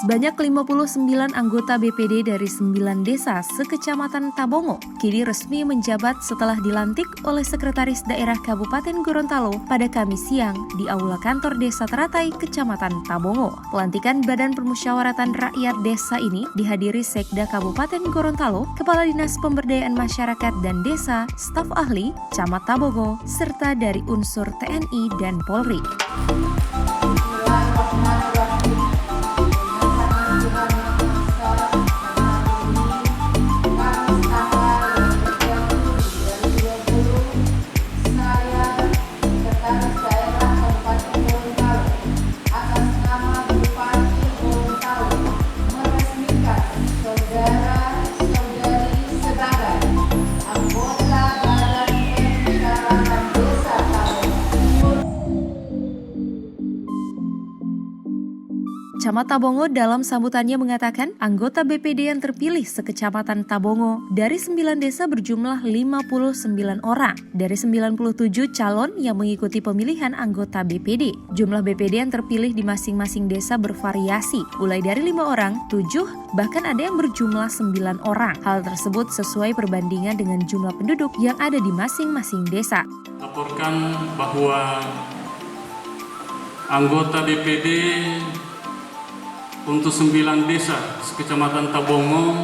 Sebanyak 59 anggota BPD dari 9 desa sekecamatan Tabongo kini resmi menjabat setelah dilantik oleh Sekretaris Daerah Kabupaten Gorontalo pada Kamis siang di Aula Kantor Desa Teratai, Kecamatan Tabongo. Pelantikan Badan Permusyawaratan Rakyat Desa ini dihadiri Sekda Kabupaten Gorontalo, Kepala Dinas Pemberdayaan Masyarakat dan Desa, staf ahli, Camat Tabongo, serta dari unsur TNI dan Polri. Camat Tabongo dalam sambutannya mengatakan anggota BPD yang terpilih sekecamatan Tabongo dari 9 desa berjumlah 59 orang dari 97 calon yang mengikuti pemilihan anggota BPD. Jumlah BPD yang terpilih di masing-masing desa bervariasi, mulai dari 5 orang, 7, bahkan ada yang berjumlah 9 orang. Hal tersebut sesuai perbandingan dengan jumlah penduduk yang ada di masing-masing desa. Laporkan bahwa anggota BPD untuk 9 desa sekecamatan Tabongo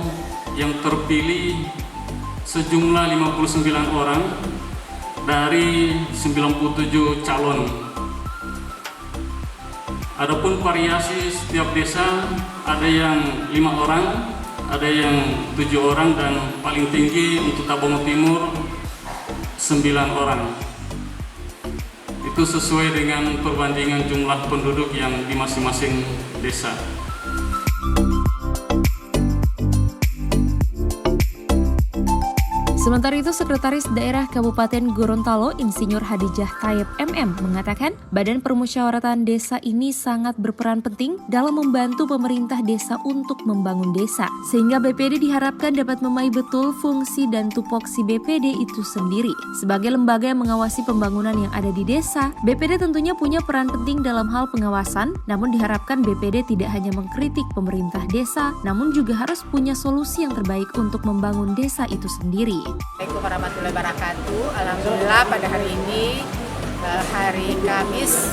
yang terpilih sejumlah 59 orang dari 97 calon. Adapun variasi setiap desa, ada yang 5 orang, ada yang 7 orang, dan paling tinggi untuk Tabongo Timur 9 orang. Itu sesuai dengan perbandingan jumlah penduduk yang di masing-masing desa. Sementara itu, Sekretaris Daerah Kabupaten Gorontalo Insinyur Hadijah Thayyib MM mengatakan Badan Permusyawaratan Desa ini sangat berperan penting dalam membantu pemerintah desa untuk membangun desa, sehingga BPD diharapkan dapat memakai betul fungsi dan tupoksi BPD itu sendiri. Sebagai lembaga yang mengawasi pembangunan yang ada di desa, BPD tentunya punya peran penting dalam hal pengawasan, namun diharapkan BPD tidak hanya mengkritik pemerintah desa, namun juga harus punya solusi yang terbaik untuk membangun desa itu sendiri. Assalamualaikum warahmatullahi wabarakatuh. Alhamdulillah pada hari ini, hari Kamis,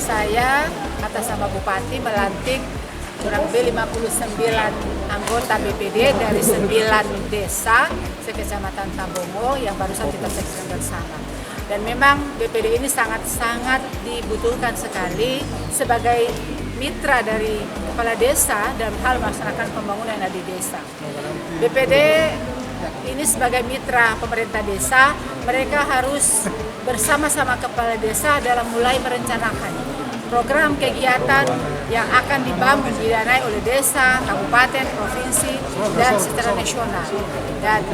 saya atas nama Bupati melantik kurang lebih 59 anggota BPD dari 9 desa sekecamatan Tabongo yang barusan kita saksikan bersama. Dan memang BPD ini sangat-sangat dibutuhkan sekali sebagai mitra dari kepala desa dalam hal melaksanakan pembangunan yang ada di desa. BPD ini sebagai mitra pemerintah desa, mereka harus bersama-sama kepala desa dalam mulai merencanakan program kegiatan yang akan dibangun didanai oleh desa, kabupaten, provinsi, dan secara nasional. Dan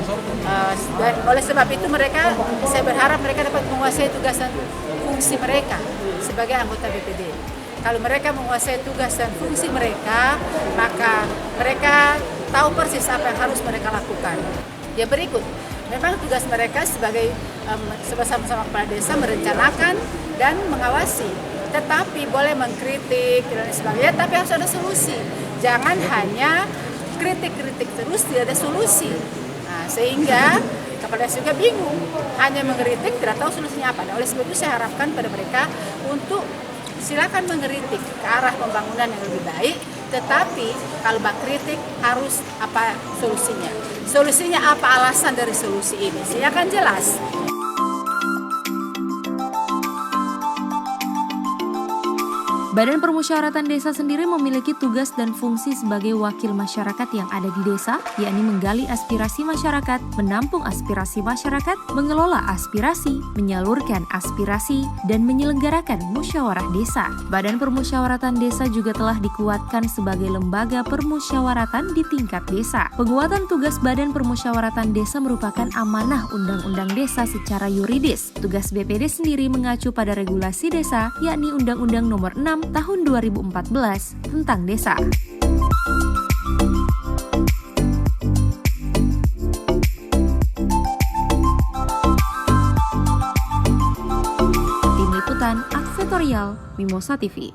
oleh sebab itu saya berharap mereka dapat menguasai tugas dan fungsi mereka sebagai anggota BPD. Kalau mereka menguasai tugas dan fungsi mereka, maka mereka tahu persis apa yang harus mereka lakukan. Yang berikut, memang tugas mereka sebagai sama-sama kepala desa merencanakan dan mengawasi, tetapi boleh mengkritik dan sebagainya, tapi harus ada solusi. Jangan hanya kritik-kritik terus, tidak ada solusi. Nah, sehingga kepala desa juga bingung, hanya mengkritik tidak tahu solusinya apa. Nah, oleh sebab itu saya harapkan pada mereka untuk silakan mengkritik ke arah pembangunan yang lebih baik, tetapi kalau kritik harus apa solusinya. Solusinya apa, alasan dari solusi ini, sehingga akan jelas. Badan Permusyawaratan Desa sendiri memiliki tugas dan fungsi sebagai wakil masyarakat yang ada di desa, yakni menggali aspirasi masyarakat, menampung aspirasi masyarakat, mengelola aspirasi, menyalurkan aspirasi, dan menyelenggarakan musyawarah desa. Badan Permusyawaratan Desa juga telah dikuatkan sebagai lembaga permusyawaratan di tingkat desa. Penguatan tugas Badan Permusyawaratan Desa merupakan amanah Undang-Undang Desa secara yuridis. Tugas BPD sendiri mengacu pada regulasi desa, yakni Undang-Undang Nomor 6 Tahun 2014 tentang desa. Tim Liputan Advertorial Mimosa TV.